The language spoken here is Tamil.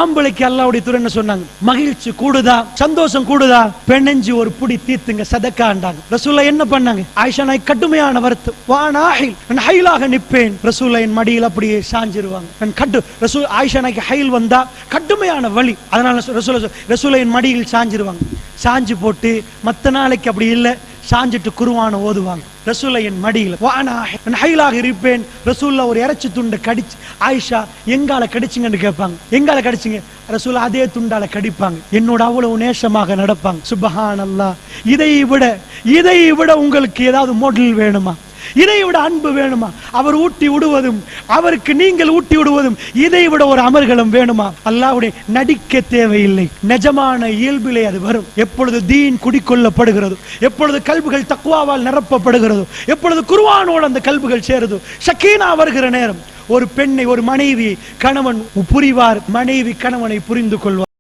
ஆம்பளைக்கு அல்லாஹ்வுடைய தூதர் என்ன சொன்னாங்க? மகிழ்ச்சி கூடுதா, சந்தோஷம் கூடுதா, பெண்ணெஞ்சு ஒரு புடி தீத்துங்க சதக்காண்டாங்க. ரசூலுல்லாஹ் என்ன பண்ணாங்க? ஆயிஷா நாய் கடுமையான வருத்தம், வானாஹில், நான் ஹைலாக நிற்பேன். ரசூலுல்லாஹ் என் மடியில் அப்படியே சாஞ்சிருவாங்க. நான் ரசூல் ஆயிஷா நாய்க்கு ஹைல் வந்தா கடுமையான வலி, அதனால ரசூலுல்லாஹ் என் மடியில் சாஞ்சிருவாங்க. சாஞ்சு போட்டு மத்த நாளைக்கு அப்படி இல்லை, சாஞ்சிட்டு குர்ஆனை ஓதுவாங்க. ரசூலுல்லாஹ் என் மடியில் நான் ஹைலாக இருப்பேன். ரசூலுல்லாஹ் ஒரு இறைச்சி துண்டை கடிச்சு, ஆயிஷா எங்கால கடிச்சிங்கன்னு கேட்பாங்க. எங்கால கடிச்சிங்க? ரசூலுல்லாஹ் அதே துண்டால கடிப்பாங்க. என்னோட அவ்வளவு நேசமாக நடப்பாங்க. சுப்ஹானல்லாஹ். இதை விட உங்களுக்கு ஏதாவது மாடல் வேணுமா? இதை விட அன்பு வேணுமா? அவர் ஊட்டி விடுவதும் அவருக்கு நீங்கள் ஊட்டி விடுவதும் இதை விட ஒரு அமர்கலம் வேணுமா? அல்லாஹ்வுடைய நடிக்க தேவையில்லை, நிஜமான இயல்பிலே அது வரும். எப்பொழுது தீன் குடிக்கொள்ளப்படுகிறதோ, எப்பொழுது கல்புகள் தக்வாவால் நிரப்பப்படுகிறதோ, எப்பொழுது குர்ஆனோடு அந்த கல்புகள் சேருதோ, ஷக்கீனா வருகிற நேரம், ஒரு பெண்ணை, ஒரு மனைவி கணவன் புரிவார், மனைவி கணவனை புரிந்து கொள்வார்.